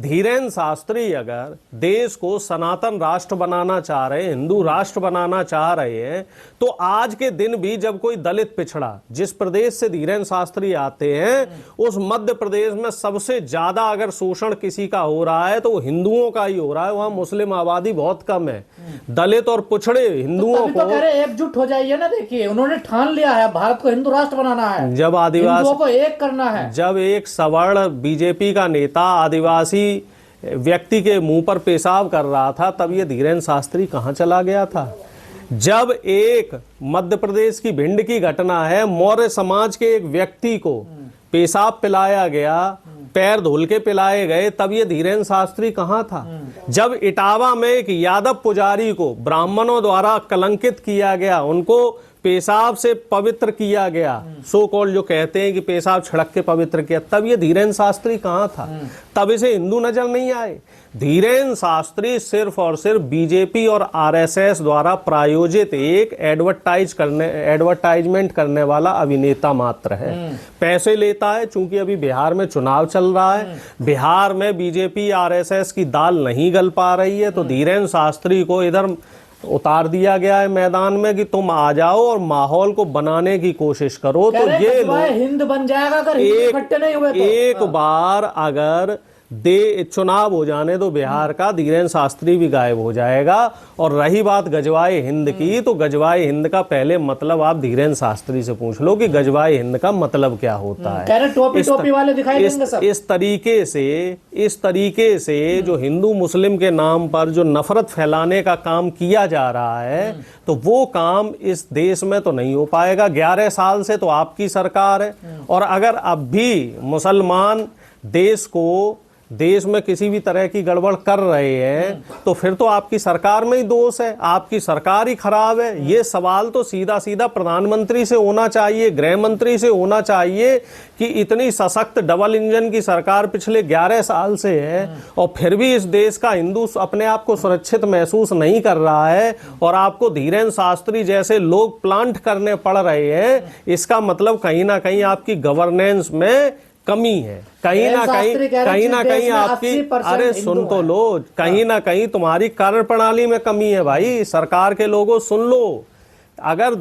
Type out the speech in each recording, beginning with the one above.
धीरेन्द्र शास्त्री अगर देश को सनातन राष्ट्र बनाना चाह रहे हैं, हिंदू राष्ट्र बनाना चाह रहे हैं, तो आज के दिन भी जब कोई दलित पिछड़ा, जिस प्रदेश से धीरेन्द्र शास्त्री आते हैं, उस मध्य प्रदेश में सबसे ज्यादा अगर शोषण किसी का हो रहा है तो वो हिंदुओं का ही हो रहा है। वहां मुस्लिम आबादी बहुत कम है। दलित और पिछड़े हिंदुओं को एकजुट हो जाइए ना। देखिए, उन्होंने ठान लिया है भारत को हिंदू राष्ट्र बनाना है, जब आदिवासी को एक करना है। जब एक सवर्ण बीजेपी का नेता आदिवासी व्यक्ति के मुंह पर पेशाब कर रहा था, तब ये धीरेन्द्र शास्त्री कहां चला गया था? जब एक मध्य प्रदेश की भिंड की घटना है, मौर्य समाज के एक व्यक्ति को पेशाब पिलाया गया, पैर धुल के पिलाए गए, तब ये धीरेन्द्र शास्त्री कहां था? जब इटावा में एक यादव पुजारी को ब्राह्मणों द्वारा कलंकित किया गया, उनको पेशाब से पवित्र किया गया, सो कॉल्ड जो कहते हैं कि पेशाब छिड़क के पवित्र किया, तब ये धीरेन्द्र शास्त्री कहां था? तब इसे हिंदू नजर नहीं आए। धीरेन्द्र शास्त्री सिर्फ और सिर्फ बीजेपी और आरएसएस द्वारा प्रायोजित एक एडवर्टाइजमेंट करने वाला अभिनेता मात्र है। पैसे लेता है, चूंकि अभी बिहार में चुनाव चल रहा है, बिहार में बीजेपी आरएसएस की दाल नहीं गल पा रही है, तो धीरेन्द्र शास्त्री को इधर उतार दिया गया है मैदान में कि तुम आ जाओ और माहौल को बनाने की कोशिश करो। तो ये हिंद बन जाएगा अगर इकट्ठे नहीं हुए तो। एक बार अगर चुनाव हो जाने तो बिहार का, धीरेन्द्र शास्त्री भी गायब हो जाएगा। और रही बात गजवाए हिंद की, तो गजवाए हिंद का पहले मतलब आप धीरेन्द्र शास्त्री से पूछ लो कि गजवाए हिंद का मतलब क्या होता है। टोपी वाले दिखाई देंगे सब। इस तरीके से जो हिंदू मुस्लिम के नाम पर जो नफरत फैलाने का काम किया जा रहा है, तो वो काम इस देश में तो नहीं हो पाएगा। 11 साल से तो आपकी सरकार है, और अगर अब भी मुसलमान देश में किसी भी तरह की गड़बड़ कर रहे हैं, तो फिर तो आपकी सरकार में ही दोष है, आपकी सरकार ही खराब है। ये सवाल तो सीधा सीधा प्रधानमंत्री से होना चाहिए, गृह मंत्री से होना चाहिए कि इतनी सशक्त डबल इंजन की सरकार पिछले 11 साल से है, और फिर भी इस देश का हिंदू अपने आप को सुरक्षित महसूस नहीं कर रहा है, और आपको धीरेन्द्र शास्त्री जैसे लोग प्लांट करने पड़ रहे हैं। इसका मतलब कहीं ना कहीं आपकी गवर्नेंस में कमी है, कहीं ना कहीं आपकी, अरे सुन तो लो, कहीं ना कहीं तुम्हारी कार्य प्रणाली में कमी है भाई। सरकार के लोगों सुन लो, अगर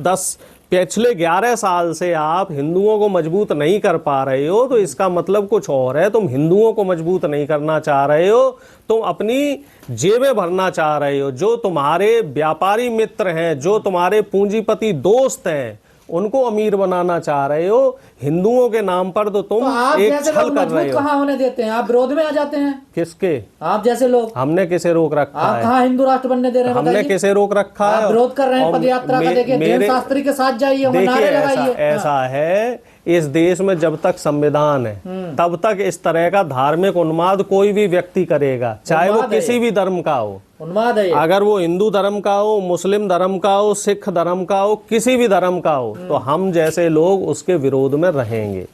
पिछले 11 साल से आप हिंदुओं को मजबूत नहीं कर पा रहे हो, तो इसका मतलब कुछ और है। तुम हिंदुओं को मजबूत नहीं करना चाह रहे हो, तुम अपनी जेबें भरना चाह रहे हो। जो तुम्हारे व्यापारी मित्र हैं, जो तुम्हारे पूंजीपति दोस्त हैं, उनको अमीर बनाना चाह रहे हो। हिंदुओं के नाम पर तो तुम एक छल कर रहे हो। कहाँ होने देते हैं? आप विरोध में आ जाते हैं। किसके? आप जैसे लोग। हमने किसे रोक रखा है? आप कहाँ हिंदू राष्ट्र बनने दे रहे हैं? हमने किसे रोक रखा है? विरोध कर रहे हैं पदयात्रा का। देखिए, धीरेन्द्र शास्त्री के साथ जाइए, नारे लगाइए। ऐसा है, इस देश में जब तक संविधान है तब तक इस तरह का धार्मिक उन्माद कोई भी व्यक्ति करेगा, चाहे वो किसी भी धर्म का हो। उन्माद है, अगर वो हिंदू धर्म का हो, मुस्लिम धर्म का हो, सिख धर्म का हो, किसी भी धर्म का हो, तो हम जैसे लोग उसके विरोध में रहेंगे।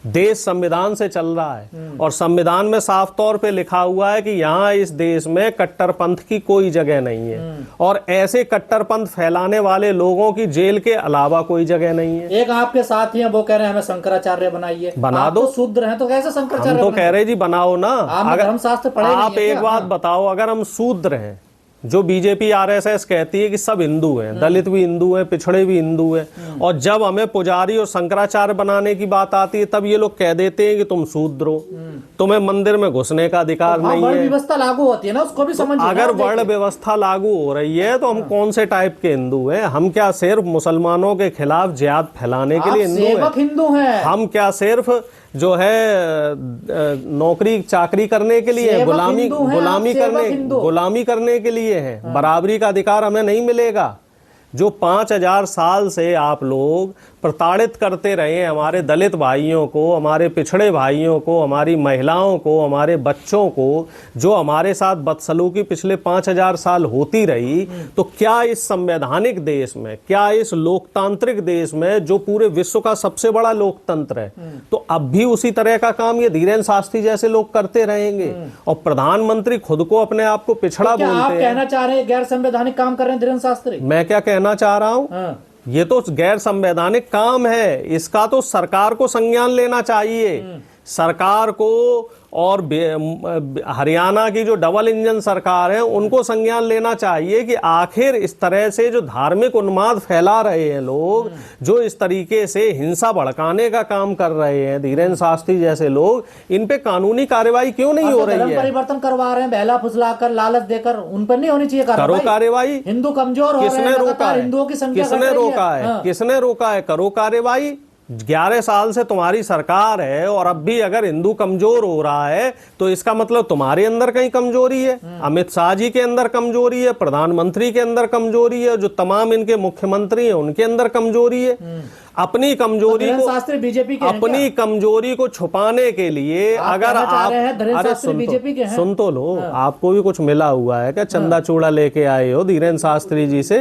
देश संविधान से चल रहा है, और संविधान में साफ तौर पे लिखा हुआ है कि यहाँ इस देश में कट्टरपंथ की कोई जगह नहीं है, और ऐसे कट्टरपंथ फैलाने वाले लोगों की जेल के अलावा कोई जगह नहीं है। एक आपके साथी हैं, वो कह रहे हैं हमें शंकराचार्य बनाइए। बना दो। तो शूद्र हैं तो कैसे शंकराचार्य? हम तो कह रहे जी बनाओ ना। अगर हम शास्त्र पढ़े, आप एक बात बताओ, अगर हम शूद्र हैं, जो बीजेपी आरएसएस कहती है कि सब हिंदू हैं, दलित भी हिंदू हैं, पिछड़े भी हिंदू हैं, और जब हमें पुजारी और शंकराचार्य बनाने की बात आती है, तब ये लोग कह देते हैं कि तुम शूद्र हो, तुम्हें मंदिर में घुसने का अधिकार नहीं है। व्यवस्था लागू होती है ना, उसको भी समझिए। अगर वर्ण व्यवस्था लागू हो रही है, तो हम कौन से टाइप के हिंदू हैं? हम क्या सिर्फ मुसलमानों के खिलाफ जिहाद फैलाने के लिए हिंदू हैं? हम क्या सिर्फ जो है नौकरी चाकरी करने के लिए, गुलामी करने के लिए है? बराबरी का अधिकार हमें नहीं मिलेगा। जो 5000 साल से आप लोग प्रताड़ित करते रहे हैं हमारे दलित भाइयों को, हमारे पिछड़े भाइयों को, हमारी महिलाओं को, हमारे बच्चों को, जो हमारे साथ बदसलूकी पिछले 5000 साल होती रही, तो क्या इस संवैधानिक देश में, क्या इस लोकतांत्रिक देश में, जो पूरे विश्व का सबसे बड़ा लोकतंत्र है, तो अब भी उसी तरह का काम ये धीरेन्द्र शास्त्री जैसे लोग करते रहेंगे? और प्रधानमंत्री खुद को अपने आप को पिछड़ा बोलते हैं। आप कहना चाह रहे हैं गैर संवैधानिक काम कर रहे हैं धीरेन्द्र शास्त्री? मैं क्या कहना चाह रहा हूँ, ये तो गैर संवैधानिक काम है, इसका तो सरकार को संज्ञान लेना चाहिए। सरकार को और हरियाणा की जो डबल इंजन सरकार है उनको संज्ञान लेना चाहिए कि आखिर इस तरह से जो धार्मिक उन्माद फैला रहे हैं लोग, जो इस तरीके से हिंसा भड़काने का काम कर रहे हैं, धीरेन्द्र शास्त्री जैसे लोग, इन पे कानूनी कार्रवाई क्यों नहीं हो रही है? परिवर्तन करवा रहे हैं, बहला फुसलाकर, लालच देकर, उन पर नहीं होनी चाहिए करो कार्रवाई। हिंदू कमजोर हो रहे हैं, किसने रोका है? हिंदुओं की संख्या किसने रोका है? किसने रोका है? करो कार्रवाई। 11 साल से तुम्हारी सरकार है और अब भी अगर हिंदू कमजोर हो रहा है तो इसका मतलब तुम्हारे अंदर कहीं कमजोरी है, अमित शाह जी के अंदर कमजोरी है, प्रधानमंत्री के अंदर कमजोरी है, जो तमाम इनके मुख्यमंत्री हैं उनके अंदर कमजोरी है। अपनी कमजोरी को, शास्त्री बीजेपी के अपनी कमजोरी को छुपाने के लिए अगर आप, अरे सुन तो लो, आपको भी कुछ मिला हुआ है क्या? चंदा चूड़ा लेके आए हो धीरेन्द्र शास्त्री जी से,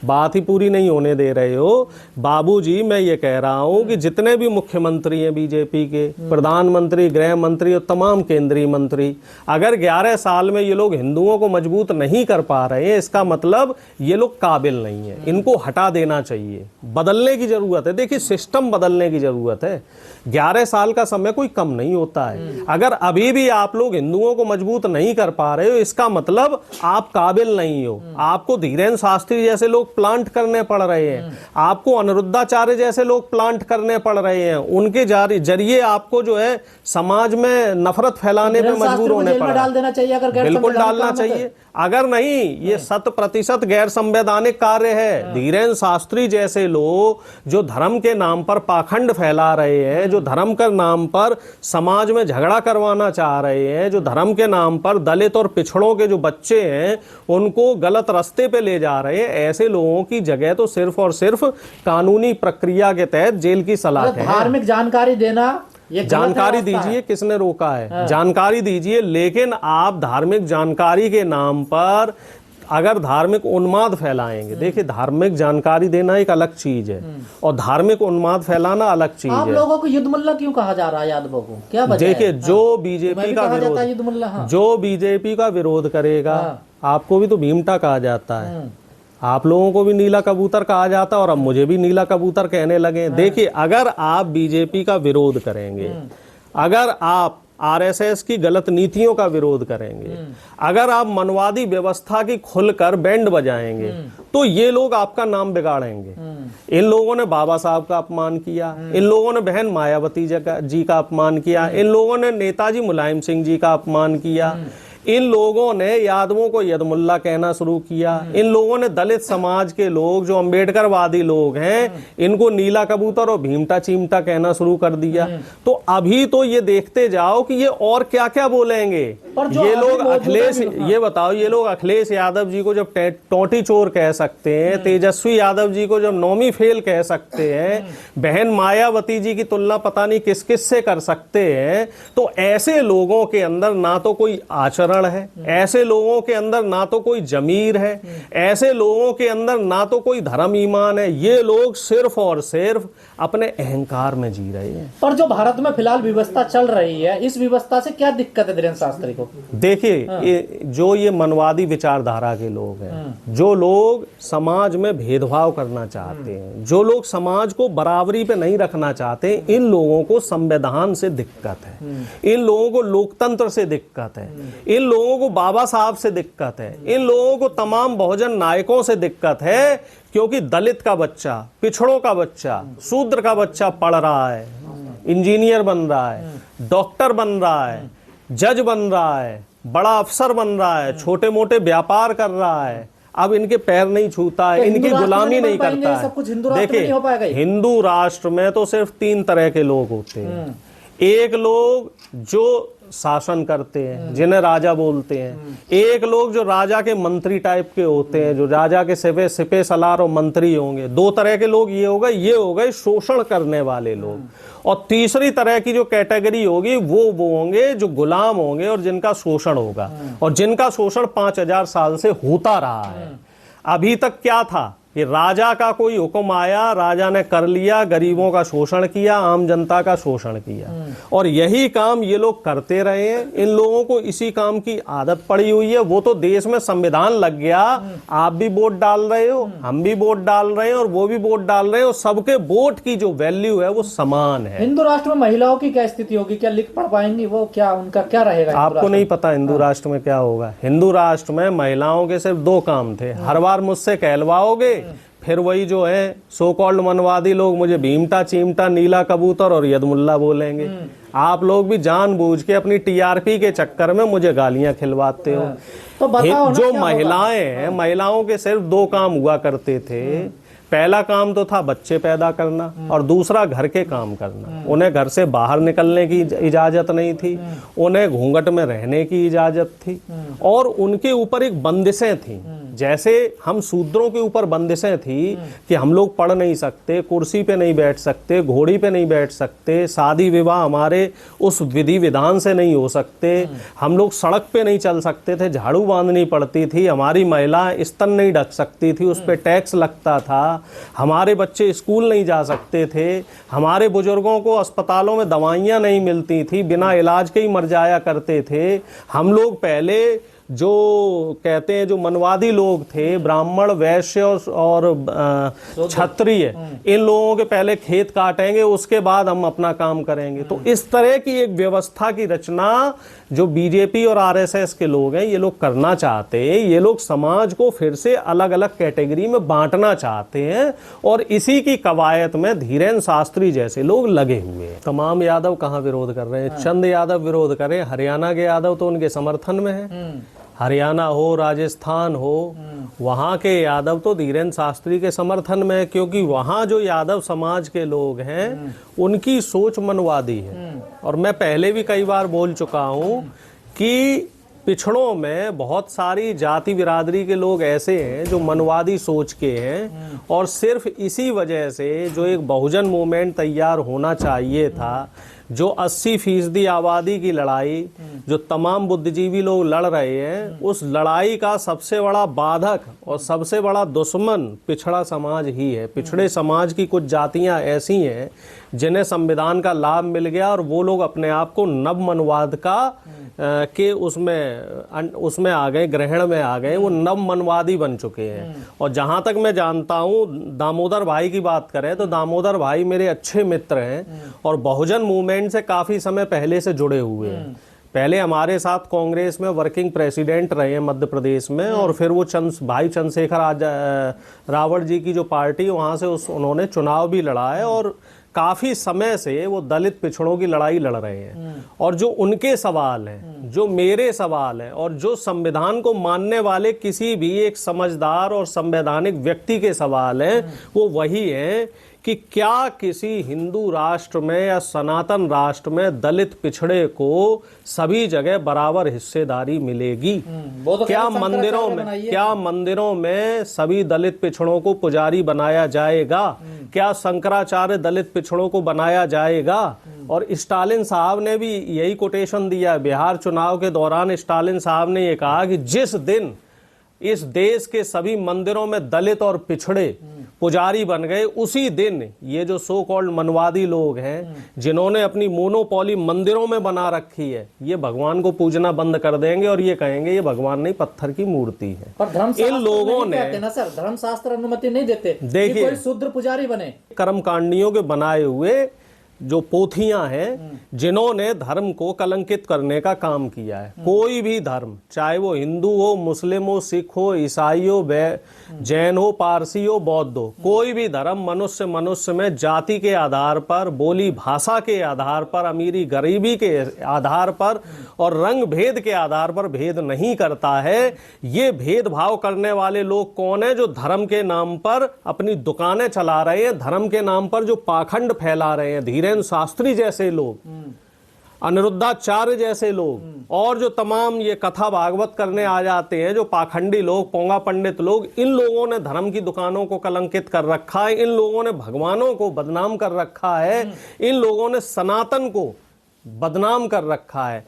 बात ही पूरी नहीं होने दे रहे हो। बाबूजी, मैं ये कह रहा हूं कि जितने भी मुख्यमंत्री हैं बीजेपी के, प्रधानमंत्री, गृह मंत्री और तमाम केंद्रीय मंत्री, अगर 11 साल में ये लोग हिंदुओं को मजबूत नहीं कर पा रहे हैं, इसका मतलब ये लोग काबिल नहीं है, इनको हटा देना चाहिए, बदलने की जरूरत है। देखिए, सिस्टम बदलने की जरूरत है। 11 साल का समय कोई कम नहीं होता है। अगर अभी भी आप लोग हिंदुओं को मजबूत नहीं कर पा रहे हो, इसका मतलब आप काबिल नहीं हो। आपको धीरेन्द्र शास्त्री जैसे लोग प्लांट करने पड़ रहे हैं, आपको अनिरुद्धाचार्य जैसे लोग प्लांट करने पड़ रहे हैं, उनके जरिए आपको जो है समाज में नफरत फैलाने पे मजबूर होने पड़ रहा है। बिल्कुल डालना चाहिए। अगर नहीं, ये 100% गैर संवैधानिक कार्य है। धीरेन्द्र शास्त्री जैसे लोग जो धर्म के नाम पर पाखंड फैला रहे हैं, जो धर्म के नाम पर समाज में झगड़ा करवाना चाह रहे हैं, जो धर्म के नाम पर दलित और पिछड़ों के जो बच्चे हैं उनको गलत रास्ते पे ले जा रहे हैं, ऐसे लोगों की जगह तो सिर्फ और सिर्फ कानूनी प्रक्रिया के तहत जेल की सलाह है। धार्मिक जानकारी देना, जानकारी दीजिए, किसने रोका है? जानकारी दीजिए, लेकिन आप धार्मिक जानकारी के नाम पर अगर धार्मिक उन्माद फैलाएंगे, देखिए धार्मिक जानकारी देना एक अलग चीज है और धार्मिक उन्माद फैलाना अलग चीज है। आप लोगों को युद्ध मुल्ला क्यों कहा जा रहा है? यादवों को क्या वजह है? देखिए, जो बीजेपी का विरोध, जो बीजेपी का विरोध करेगा, आपको भी तो भीमटा कहा जाता है, आप लोगों को भी नीला कबूतर कहा जाता है और अब मुझे भी नीला कबूतर कहने लगे। देखिए, अगर आप बीजेपी का विरोध करेंगे, अगर आप आरएसएस की गलत नीतियों का विरोध करेंगे, अगर आप मनवादी व्यवस्था की खुलकर बैंड बजाएंगे, तो ये लोग आपका नाम बिगाड़ेंगे। इन लोगों ने बाबा साहब का अपमान किया, इन लोगों ने बहन मायावती जी का अपमान किया, इन लोगों ने नेताजी मुलायम सिंह जी का अपमान किया, इन लोगों ने यादवों को यदमुल्ला कहना शुरू किया, इन लोगों ने दलित समाज के लोग जो अम्बेडकरवादी लोग हैं इनको नीला कबूतर और भीमटा चीमटा कहना शुरू कर दिया। तो अभी तो ये देखते जाओ कि ये और क्या क्या बोलेंगे। ये लोग अखिलेश, ये बताओ, ये लोग अखिलेश यादव जी को जब टोटी चोर कह सकते हैं, तेजस्वी यादव जी को जब नौमी फेल कह सकते हैं, बहन मायावती जी की तुलना पता नहीं किस किस से कर सकते हैं, तो ऐसे लोगों के अंदर ना तो कोई आचरण है, ऐसे लोगों के अंदर ना तो कोई जमीर है, ऐसे लोगों के अंदर ना तो कोई धर्म ईमान है। ये लोग सिर्फ और सिर्फ अपने अहंकार में जी रहे हैं। पर जो भारत में फिलहाल व्यवस्था चल रही है, इस व्यवस्था से क्या दिक्कत है धीरेन्द्र शास्त्री को? देखिए, जो ये मनवादी विचारधारा के लोग हैं, जो लोग समाज में भेदभाव करना चाहते हैं, जो लोग समाज को बराबरी पे नहीं रखना चाहते, इन लोगों को संविधान से दिक्कत है, इन लोगों को लोकतंत्र से दिक्कत है, इन लोगों को बाबा साहब से दिक्कत है, इन लोगों को तमाम बहुजन नायकों से दिक्कत है, क्योंकि दलित का बच्चा, पिछड़ों का बच्चा, शूद्र का बच्चा पढ़ रहा है, इंजीनियर बन रहा है, डॉक्टर बन रहा है, जज बन रहा है, बड़ा अफसर बन रहा है, छोटे मोटे व्यापार कर रहा है, अब इनके पैर नहीं छूता है, इनकी गुलामी नहीं करता है। देखिए, हिंदू राष्ट्र में तो सिर्फ 3 तरह के लोग होते हैं। एक लोग जो शासन करते हैं, जिन्हें राजा बोलते हैं, एक लोग जो राजा के मंत्री टाइप के होते हैं, जो राजा के सिपे सलार और मंत्री होंगे। 2 तरह के लोग ये हो गए शोषण करने वाले लोग, और तीसरी तरह की जो कैटेगरी होगी वो होंगे जो गुलाम होंगे और जिनका शोषण होगा, और जिनका शोषण 5000 साल से होता रहा है। अभी तक क्या था कि राजा का कोई हुक्म आया, राजा ने कर लिया, गरीबों का शोषण किया, आम जनता का शोषण किया, और यही काम ये लोग करते रहे हैं। इन लोगों को इसी काम की आदत पड़ी हुई है। वो तो देश में संविधान लग गया, आप भी वोट डाल रहे हो, हम भी वोट डाल रहे हैं, और वो भी वोट डाल रहे हैं, और सबके वोट की जो वैल्यू है वो समान है। हिंदू राष्ट्र में महिलाओं की क्या स्थिति होगी? क्या लिख पढ़ पाएंगी वो? क्या उनका क्या रहेगा? आपको नहीं पता हिंदू राष्ट्र में क्या होगा? हिंदू राष्ट्र में महिलाओं के सिर्फ 2 काम थे। हर बार मुझसे कहलवाओगे, फिर वही जो है सो कॉल्ड मनवादी लोग मुझे भीमटा, चीमटा, नीला कबूतर और यदमुल्ला बोलेंगे। आप लोग भी जानबूझ के अपनी टीआरपी के चक्कर में मुझे गालियां खिलवाते हो। तो बताओ ना, जो क्या महिलाएं हैं, महिलाओं के सिर्फ 2 काम हुआ करते थे। पहला काम तो था बच्चे पैदा करना, और दूसरा घर के काम करना। उन्हें घर से बाहर निकलने की इजाजत नहीं थी, उन्हें घूंघट में रहने की इजाजत थी, और उनके ऊपर एक बंदिशें थी। जैसे हम शूद्रों के ऊपर बंदिशें थी कि हम लोग पढ़ नहीं सकते, कुर्सी पे नहीं बैठ सकते, घोड़ी पे नहीं बैठ सकते, शादी विवाह हमारे उस विधि विधान से नहीं हो सकते, हम लोग सड़क पे नहीं चल सकते थे, झाड़ू बांधनी पड़ती थी, हमारी महिला स्तन नहीं ढक सकती थी, उस पर टैक्स लगता था, हमारे बच्चे स्कूल नहीं जा सकते थे, हमारे बुजुर्गों को अस्पतालों में दवाइयाँ नहीं मिलती थी, बिना इलाज के ही मर जाया करते थे। हम लोग पहले जो कहते हैं जो मनवादी लोग थे, ब्राह्मण, वैश्य और क्षत्रिय, इन लोगों के पहले खेत काटेंगे, उसके बाद हम अपना काम करेंगे। तो इस तरह की एक व्यवस्था की रचना जो बीजेपी और आरएसएस के लोग हैं ये लोग करना चाहते हैं। ये लोग समाज को फिर से अलग अलग कैटेगरी में बांटना चाहते हैं, और इसी की कवायद में धीरेन्द्र शास्त्री जैसे लोग लगे हुए हैं। तमाम यादव कहाँ विरोध कर रहे हैं? चंद यादव विरोध कर रहे हैं। हरियाणा के यादव तो उनके समर्थन में है। हरियाणा हो, राजस्थान हो, वहाँ के यादव तो धीरेन्द्र शास्त्री के समर्थन में है, क्योंकि वहाँ जो यादव समाज के लोग हैं उनकी सोच मनवादी है। और मैं पहले भी कई बार बोल चुका हूँ कि पिछड़ों में बहुत सारी जाति बिरादरी के लोग ऐसे हैं जो मनवादी सोच के हैं, और सिर्फ इसी वजह से जो एक बहुजन मूवमेंट तैयार होना चाहिए था, जो 80% आबादी की लड़ाई जो तमाम बुद्धिजीवी लोग लड़ रहे हैं, उस लड़ाई का सबसे बड़ा बाधक और सबसे बड़ा दुश्मन पिछड़ा समाज ही है। पिछड़े समाज की कुछ जातियां ऐसी हैं जिन्हें संविधान का लाभ मिल गया, और वो लोग अपने आप को नव मनवाद का के उसमें आ गए, ग्रहण में आ गए, वो नव मनवादी बन चुके हैं। और जहाँ तक मैं जानता हूँ, दामोदर भाई की बात करें तो दामोदर भाई मेरे अच्छे मित्र हैं, और बहुजन मूवमेंट से काफ़ी समय पहले से जुड़े हुए हैं। पहले हमारे साथ कांग्रेस में वर्किंग प्रेसिडेंट रहे हैं मध्य प्रदेश में, और फिर वो भाई चंद्रशेखर रावत जी की जो पार्टी, वहाँ से उन्होंने चुनाव भी लड़ा है, और काफ़ी समय से वो दलित पिछड़ों की लड़ाई लड़ रहे हैं। और जो उनके सवाल हैं, जो मेरे सवाल हैं, और जो संविधान को मानने वाले किसी भी एक समझदार और संवैधानिक व्यक्ति के सवाल हैं, वो वही हैं कि क्या किसी हिंदू राष्ट्र में या सनातन राष्ट्र में दलित पिछड़े को सभी जगह बराबर हिस्सेदारी मिलेगी? तो क्या मंदिरों में सभी दलित पिछड़ों को पुजारी बनाया जाएगा? क्या शंकराचार्य दलित पिछड़ों को बनाया जाएगा? और स्टालिन साहब ने भी यही कोटेशन दिया। बिहार चुनाव के दौरान स्टालिन साहब ने ये कहा कि जिस दिन इस देश के सभी मंदिरों में दलित और पिछड़े पुजारी बन गए, उसी दिन ये जो सो कॉल्ड मनवादी लोग हैं, जिन्होंने अपनी मोनोपोली मंदिरों में बना रखी है, ये भगवान को पूजना बंद कर देंगे, और ये कहेंगे ये भगवान नहीं, पत्थर की मूर्ति है। पर इन लोगों ने धर्मशास्त्र अनुमति नहीं देते। देखिए, कोई शूद्र पुजारी बने। कर्मकांडियों के बनाए हुए जो पोथियां हैं, जिन्होंने धर्म को कलंकित करने का काम किया है। कोई भी धर्म, चाहे वो हिंदू हो, मुस्लिम हो, सिख हो, ईसाई हो, जैन हो, पारसी हो, बौद्ध हो, कोई भी धर्म मनुष्य में जाति के आधार पर, बोली भाषा के आधार पर, अमीरी गरीबी के आधार पर और रंग भेद के आधार पर भेद नहीं करता है। ये भेदभाव करने वाले लोग कौन है? जो धर्म के नाम पर अपनी दुकानें चला रहे हैं, धर्म के नाम पर जो पाखंड फैला रहे हैं, धीरेन्द्र शास्त्री जैसे लोग, अनिरुद्धाचार्य जैसे लोग, और जो तमाम ये कथा भागवत करने आ जाते हैं जो पाखंडी लोग, पोंगा पंडित लोग, इन लोगों ने धर्म की दुकानों को कलंकित कर रखा है, इन लोगों ने भगवानों को बदनाम कर रखा है, इन लोगों ने सनातन को बदनाम कर रखा है।